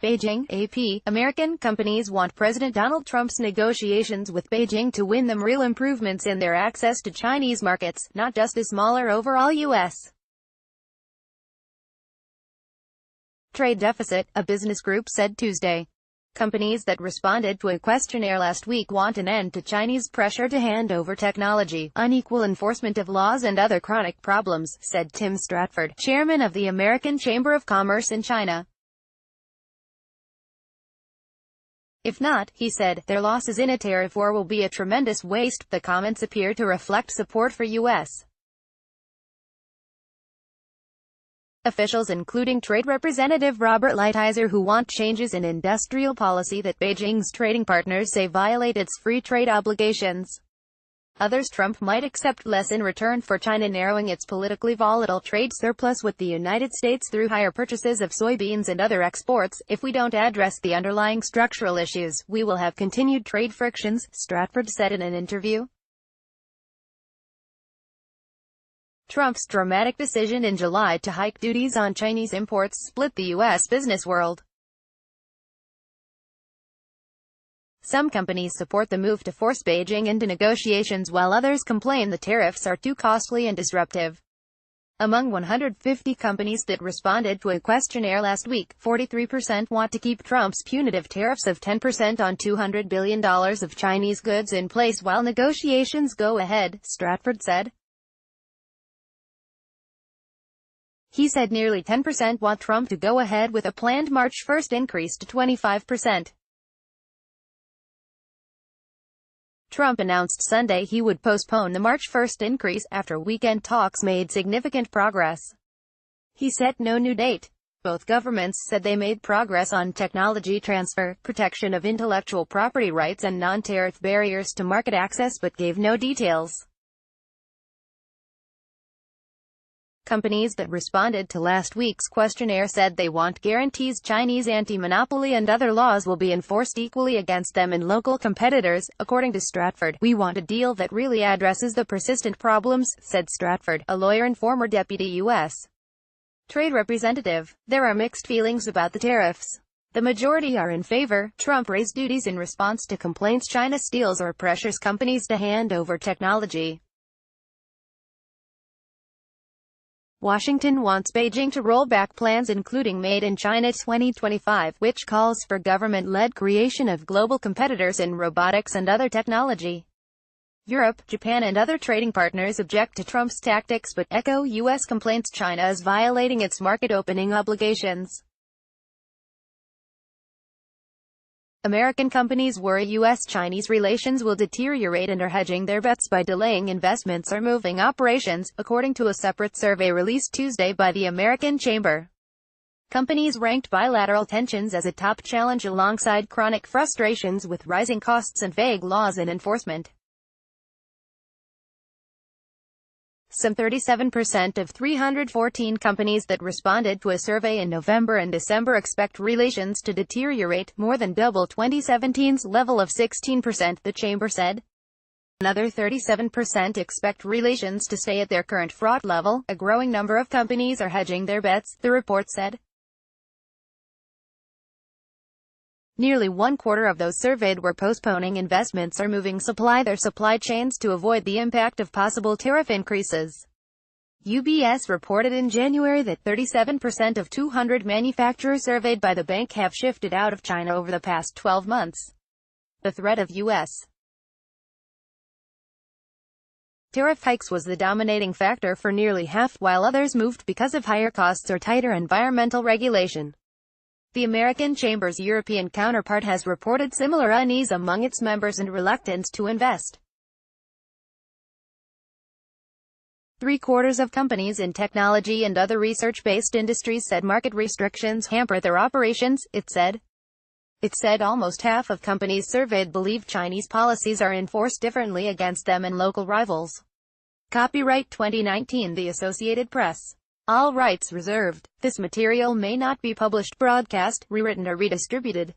Beijing, AP, American companies want President Donald Trump's negotiations with Beijing to win them real improvements in their access to Chinese markets, not just a smaller overall U.S. trade deficit, a business group said Tuesday. Companies that responded to a questionnaire last week want an end to Chinese pressure to hand over technology, unequal enforcement of laws and other chronic problems, said Tim Stratford, chairman of the American Chamber of Commerce in China. If not, he said, their losses in a tariff war will be a tremendous waste. The comments appear to reflect support for U.S. officials including Trade Representative Robert Lighthizer, who want changes in industrial policy that Beijing's trading partners say violate its free trade obligations. Others, Trump might accept less in return for China narrowing its politically volatile trade surplus with the United States through higher purchases of soybeans and other exports. If we don't address the underlying structural issues, we will have continued trade frictions, Stratford said in an interview. Trump's dramatic decision in July to hike duties on Chinese imports split the U.S. business world. Some companies support the move to force Beijing into negotiations while others complain the tariffs are too costly and disruptive. Among 150 companies that responded to a questionnaire last week, 43% want to keep Trump's punitive tariffs of 10% on $200 billion of Chinese goods in place while negotiations go ahead, Stratford said. He said nearly 10% want Trump to go ahead with a planned March 1 increase to 25%. Trump announced Sunday he would postpone the March 1 increase, after weekend talks made significant progress. He set no new date. Both governments said they made progress on technology transfer, protection of intellectual property rights and non-tariff barriers to market access, but gave no details. Companies that responded to last week's questionnaire said they want guarantees Chinese anti-monopoly and other laws will be enforced equally against them and local competitors. According to Stratford, we want a deal that really addresses the persistent problems, said Stratford, a lawyer and former deputy U.S. trade representative. There are mixed feelings about the tariffs. The majority are in favor. Trump raised duties in response to complaints China steals or pressures companies to hand over technology. Washington wants Beijing to roll back plans including Made in China 2025, which calls for government-led creation of global competitors in robotics and other technology. Europe, Japan and other trading partners object to Trump's tactics but echo U.S. complaints China is violating its market opening obligations. American companies worry U.S.-Chinese relations will deteriorate and are hedging their bets by delaying investments or moving operations, according to a separate survey released Tuesday by the American Chamber. Companies ranked bilateral tensions as a top challenge alongside chronic frustrations with rising costs and vague laws and enforcement. Some 37% of 314 companies that responded to a survey in November and December expect relations to deteriorate, more than double 2017's level of 16%, the chamber said. Another 37% expect relations to stay at their current fraught level. A growing number of companies are hedging their bets, the report said. Nearly one-quarter of those surveyed were postponing investments or moving their supply chains to avoid the impact of possible tariff increases. UBS reported in January that 37% of 200 manufacturers surveyed by the bank have shifted out of China over the past 12 months. The threat of U.S. tariff hikes was the dominating factor for nearly half, while others moved because of higher costs or tighter environmental regulation. The American Chamber's European counterpart has reported similar unease among its members and reluctance to invest. Three-quarters of companies in technology and other research-based industries said market restrictions hamper their operations, it said. It said almost half of companies surveyed believe Chinese policies are enforced differently against them and local rivals. Copyright 2019 The Associated Press. All rights reserved. This material may not be published, broadcast, rewritten or redistributed.